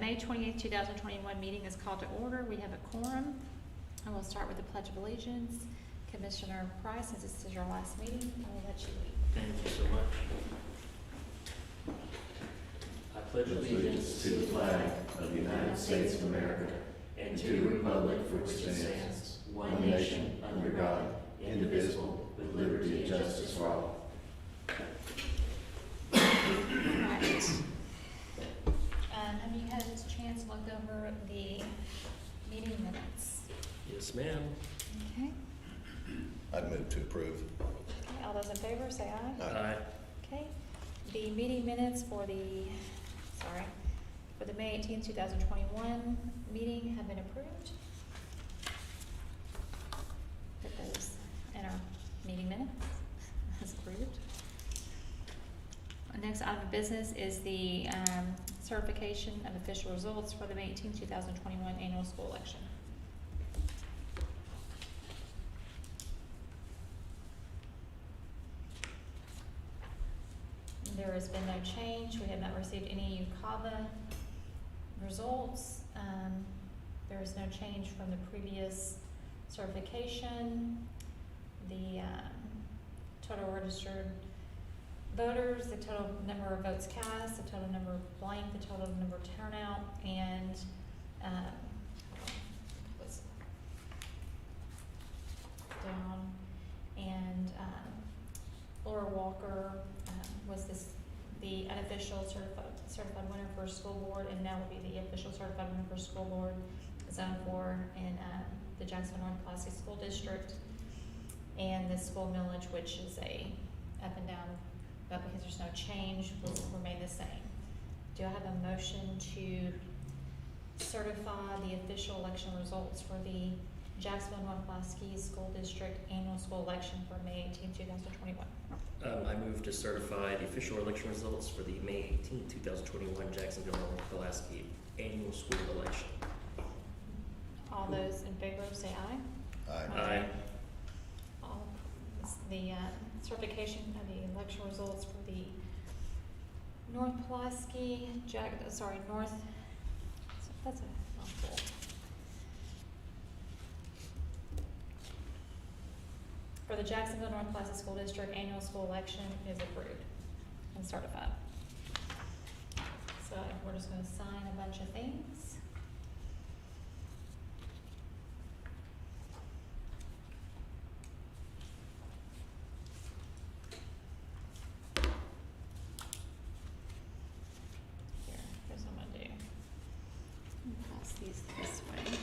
May 28th, 2021 meeting is called to order. We have a quorum. I will start with the Pledge of Allegiance. Commissioner Price, since this is your last meeting, I will let you lead. Thank you so much. I pledge allegiance to the flag of the United States of America and to the republic for which it stands, one nation, under God, indivisible, with liberty and justice for all. Alright. Have you had a chance to look over the meeting minutes? Yes, ma'am. Okay. I'd move to approve. Okay, all those in favor, say aye. Aye. Okay, the meeting minutes for the May 18th, 2021 meeting have been approved. Put those in our meeting minutes as approved. Next item of business is the certification of official results for the May 18th, 2021 annual school election. There has been no change. We have not received any UCAVA results. There is no change from the previous certification. The total registered voters, the total number of votes cast, the total number of blank, the total number of turnout, and what's down, and Laura Walker was the unofficial certified winner for school board, and now will be the official certified winner for school board, zone 4 in the Jacksonville North Pulaski School District, and the school millage, which is a up and down, but because there's no change, will remain the same. Do I have a motion to certify the official election results for the Jacksonville North Pulaski School District annual school election for May 18, 2021? I move to certify the official election results for the May 18, 2021 Jacksonville North Pulaski annual school election. All those in favor say aye. Aye. Aye. All, the certification of the election results for the North Pulaski, that's a mouthful. For the Jacksonville North Pulaski School District annual school election is approved and certified. So we're just going to sign a bunch of things. Here's what I'm going to do. Pass these this way.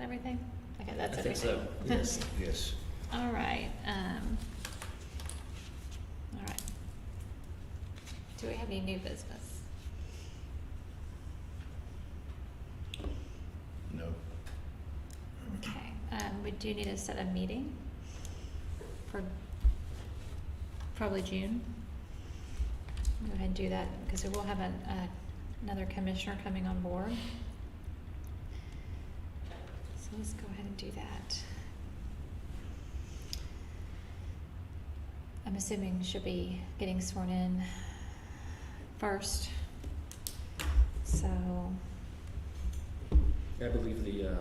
everything? Okay, that's I everything. think so, yes. Yes. All right, all right. Do we have any new business? No. Okay, we do need to set a meeting for probably June. Go ahead and do that, because we will have another commissioner coming on board. So let's go ahead and do that. I'm assuming she'll be getting sworn in first. So, I believe the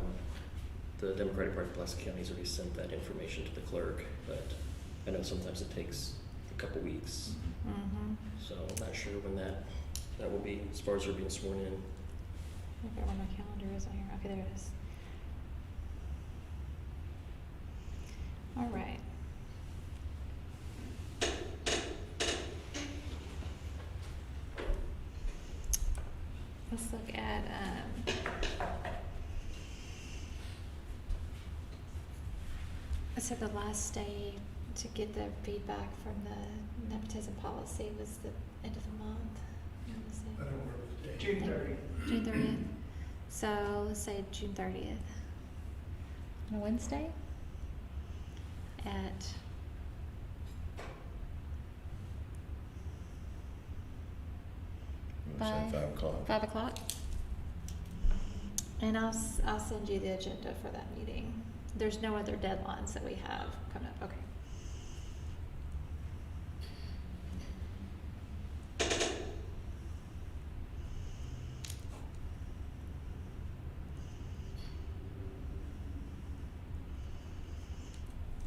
Democratic Party of Pulaski County has already sent that information to the clerk, but I know sometimes it takes a couple weeks, so I'm not sure when that will be, as far as her being sworn in. I forget where my calendar is on here. Okay, there it is. All right. Let's look at, I said the last day to get the feedback from the nepotism policy was the end of the month. When was it? I don't remember the date. June 30th. June 30th. So let's say June 30th. On a Wednesday? At You wanna say 5 o'clock? 5 o'clock. And I'll send you the agenda for that meeting. There's no other deadlines that we have coming up. Okay.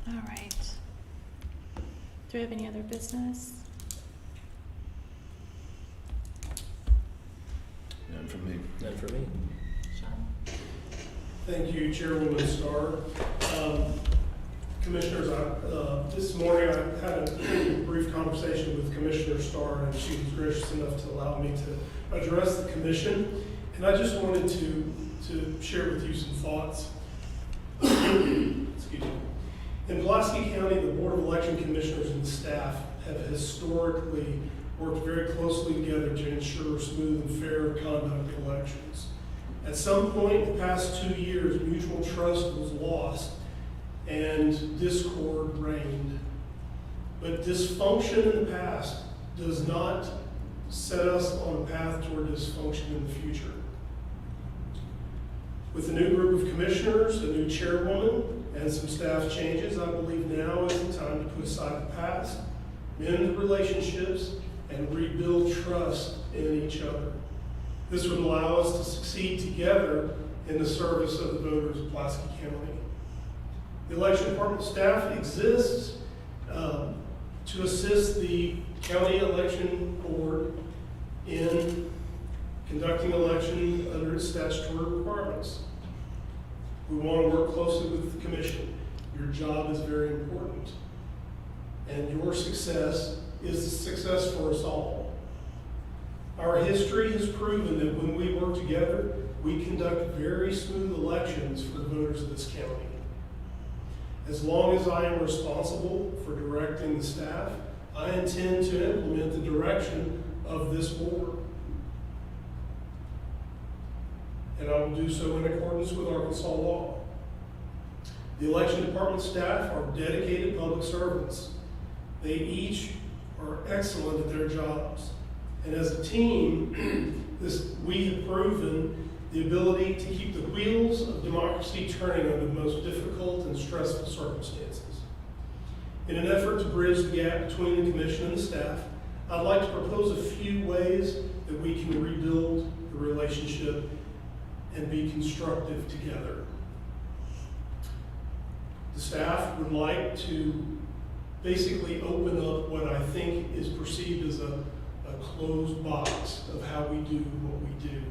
All right. Do we have any other business? None from me. None for me. Sean? Thank you, Chairwoman Starr. Commissioners, this morning I had a pretty brief conversation with Commissioner Starr, and she was gracious enough to allow me to address the commission. And I just wanted to share with you some thoughts. Excuse me. In Pulaski County, the Board of Election Commissioners and staff have historically worked very closely together to ensure smooth and fair conduct of elections. At some point in the past 2 years, mutual trust was lost and discord reigned. But dysfunction in the past does not set us on a path toward dysfunction in the future. With a new group of commissioners, a new chairwoman, and some staff changes, I believe now is the time to put aside the past, mend relationships, and rebuild trust in each other. This would allow us to succeed together in the service of the voters of Pulaski County. The election department staff exists to assist the county election board in conducting elections under its statutory requirements. We want to work closely with the commission. Your job is very important. And your success is a success for us all. Our history has proven that when we work together, we conduct very smooth elections for the voters of this county. As long as I am responsible for directing the staff, I intend to implement the direction of this board. And I will do so in accordance with Arkansas law. The election department staff are dedicated public servants. They each are excellent at their jobs. And as a team, we have proven the ability to keep the wheels of democracy turning under the most difficult and stressful circumstances. In an effort to bridge the gap between the commission and the staff, I'd like to propose a few ways that we can rebuild the relationship and be constructive together. The staff would like to basically open up what I think is perceived as a closed box of how we do what we do.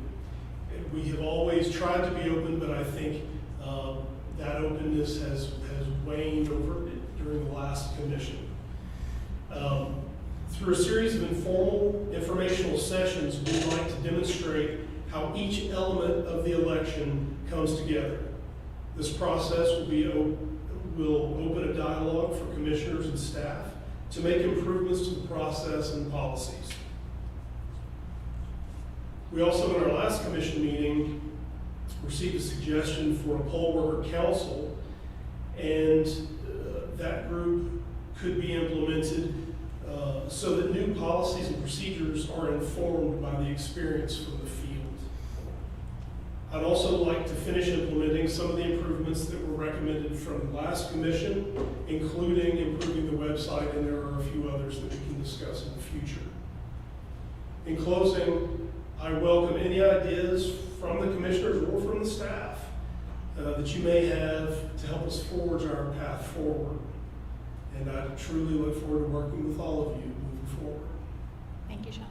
We have always tried to be open, but I think that openness has waned over during the last commission. Through a series of informal informational sessions, we'd like to demonstrate how each element of the election comes together. This process will open a dialogue for commissioners and staff to make improvements to the process and policies. We also, in our last commission meeting, received a suggestion for a poll worker council, and that group could be implemented so that new policies and procedures are informed by the experience from the field. I'd also like to finish implementing some of the improvements that were recommended from the last commission, including improving the website, and there are a few others that we can discuss in the future. In closing, I welcome any ideas from the commissioners or from the staff that you may have to help us forge our path forward. And I truly look forward to working with all of you moving forward. Thank you, Sean.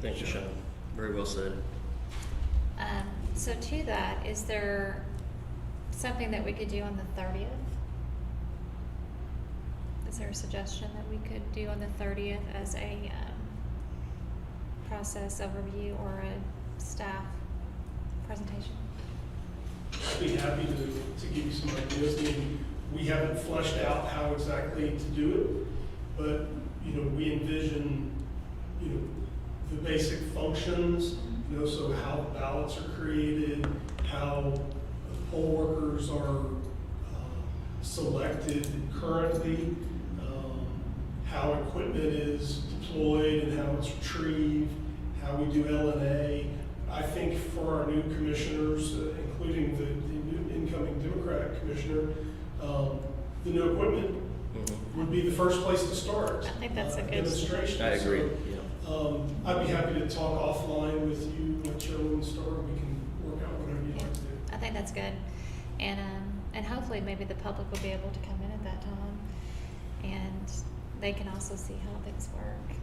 Thank you, Sean. Very well said. So to that, is there something that we could do on the 30th? Is there a suggestion that we could do on the 30th as a process overview or a staff presentation? I'd be happy to give you some ideas. I mean, we haven't fleshed out how exactly to do it, but we envision the basic functions, so how the ballots are created, how the poll workers are selected currently, how equipment is deployed and how it's retrieved, how we do L&A. I think for our new commissioners, including the new incoming Democratic commissioner, the new equipment would be the first place to start. I think that's a good demonstration. I agree. So, I'd be happy to talk offline with you, Chairwoman Starr. We can work out whatever you'd like to do. I think that's good. And hopefully maybe the public will be able to come in at that time and they can also see how things work.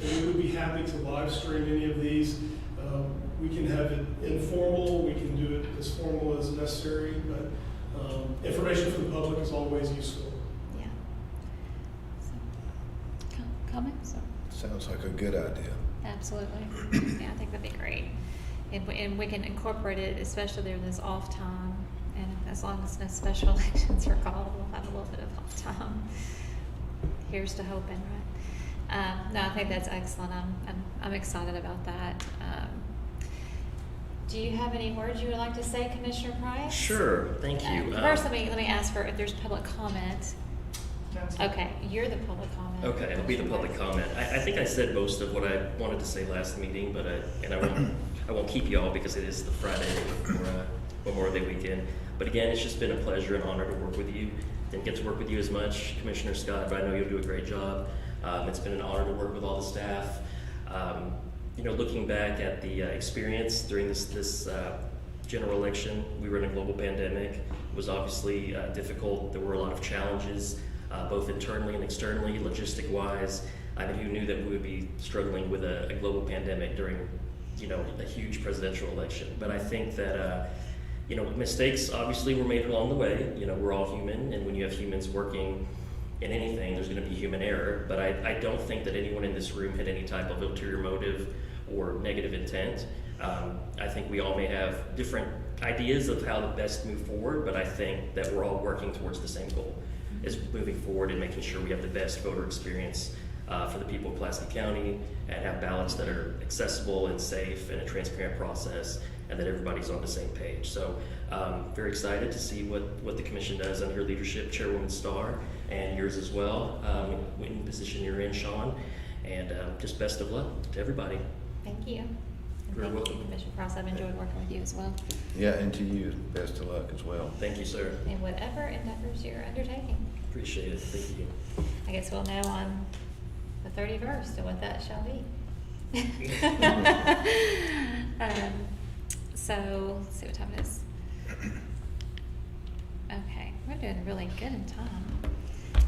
And we would be happy to live stream any of these. We can have it informal, we can do it as formal as necessary, but information for the public is always useful. Yeah. So, comments? Sounds like a good idea. Absolutely. Yeah, I think that'd be great. And we can incorporate it, especially during this off time. And as long as no special elections are called, we'll have a little bit of off time. Here's to hoping, right? No, I think that's excellent. I'm excited about that. Do you have any words you would like to say, Commissioner Price? Sure, thank you. First, let me ask for if there's public comment. Okay, you're the public comment. Okay, I'll be the public comment. I think I said most of what I wanted to say last meeting, but I won't keep you all because it is the Friday before Memorial Day weekend. But again, it's just been a pleasure and honor to work with you. Didn't get to work with you as much, Commissioner Scott, but I know you'll do a great job. It's been an honor to work with all the staff. Looking back at the experience during this general election, we were in a global pandemic. It was obviously difficult. There were a lot of challenges, both internally and externally, logistic-wise. I mean, who knew that we would be struggling with a global pandemic during, a huge presidential election? But I think that, mistakes obviously were made along the way. We're all human, and when you have humans working in anything, there's going to be human error. But I don't think that anyone in this room had any type of ulterior motive or negative intent. I think we all may have different ideas of how to best move forward, but I think that we're all working towards the same goal, is moving forward and making sure we have the best voter experience for the people of Pulaski County and have ballots that are accessible and safe and a transparent process, and that everybody's on the same page. So very excited to see what the commission does under your leadership, Chairwoman Starr, and yours as well, in the position you're in, Sean. And just best of luck to everybody. Thank you. And You're thank welcome. you, Commissioner Price. I've enjoyed working with you as well. Yeah, and to you, best of luck as well. Thank you, sir. In whatever endeavors you're undertaking. Appreciate it. Thank you. I guess we'll know on the 31st and what that shall be. So, let's see what time it is. Okay, we're doing really good in time.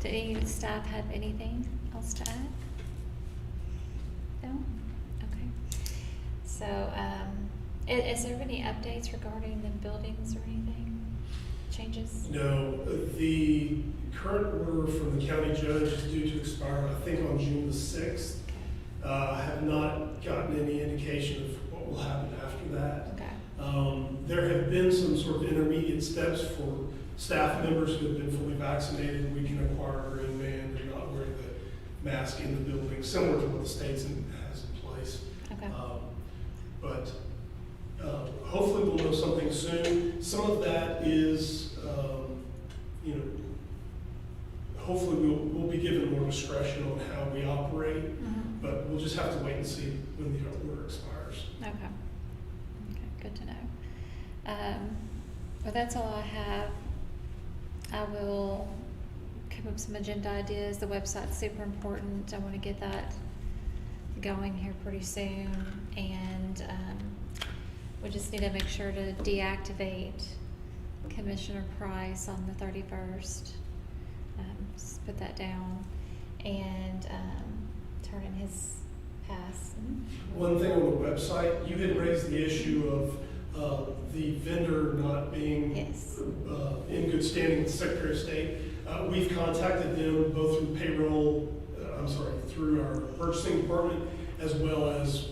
Do any staff have anything else to add? No? Okay. So, is there any updates regarding the buildings or anything? Changes? No, the current order from the county judge is due to expire, I think, on June the 6th. I have not gotten any indication of what will happen after that. Okay. There have been some sort of intermediate steps for staff members who have been fully vaccinated. We can acquire a green band and not wear the mask in the building, similar to what the state has in place. Okay. But hopefully we'll know something soon. Some of that is, you know, hopefully we'll be given more discretion on how we operate, but we'll just have to wait and see when the order expires. Okay. Okay, good to know. Well, that's all I have. I will come up with some agenda ideas. The website's super important. I want to get that going here pretty soon. And we just need to make sure to deactivate Commissioner Price on the 31st. Just put that down and turn in his pass. One thing on the website, you had raised the issue of the vendor not being Yes. In good standing with the Secretary of State. We've contacted them both through payroll, through our purchasing department, as well as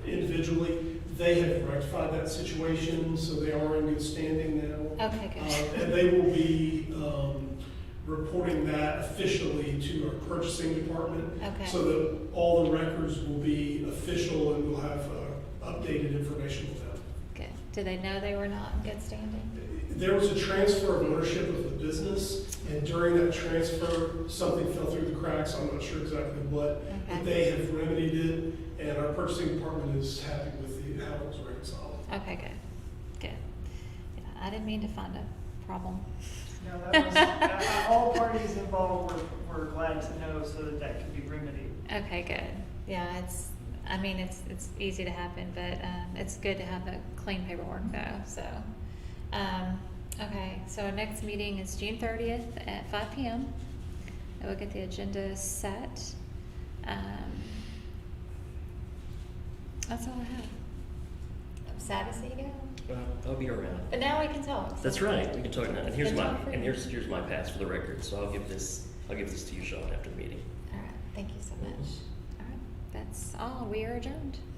individually. They have rectified that situation, so they are in good standing now. Okay, good. And they will be reporting that officially to our purchasing department. Okay. So that all the records will be official and we'll have updated information with them. Good. Do they know they were not in good standing? There was a transfer of ownership of the business, and during that transfer, something fell through the cracks. I'm not sure exactly what, but they have remedied it, and our purchasing department is happy with how it was reconciled. Okay, good. Good. Yeah, I didn't mean to find a problem. No, that was, all parties involved were glad to know so that that could be remedied. Okay, good. Yeah, it's easy to happen, but it's good to have a clean paperwork though. So, okay. So our next meeting is June 30th at 5 p.m. And we'll get the agenda set. That's all I have. I'm sad to see you go, Well, I'll be around. but now we can talk. So. That's right. We can talk now. And here's Can my talk for you. here's my pass for the record. So I'll give this to you, Sean, after the meeting. All right. Thank you so much. All right. That's all. We are adjourned.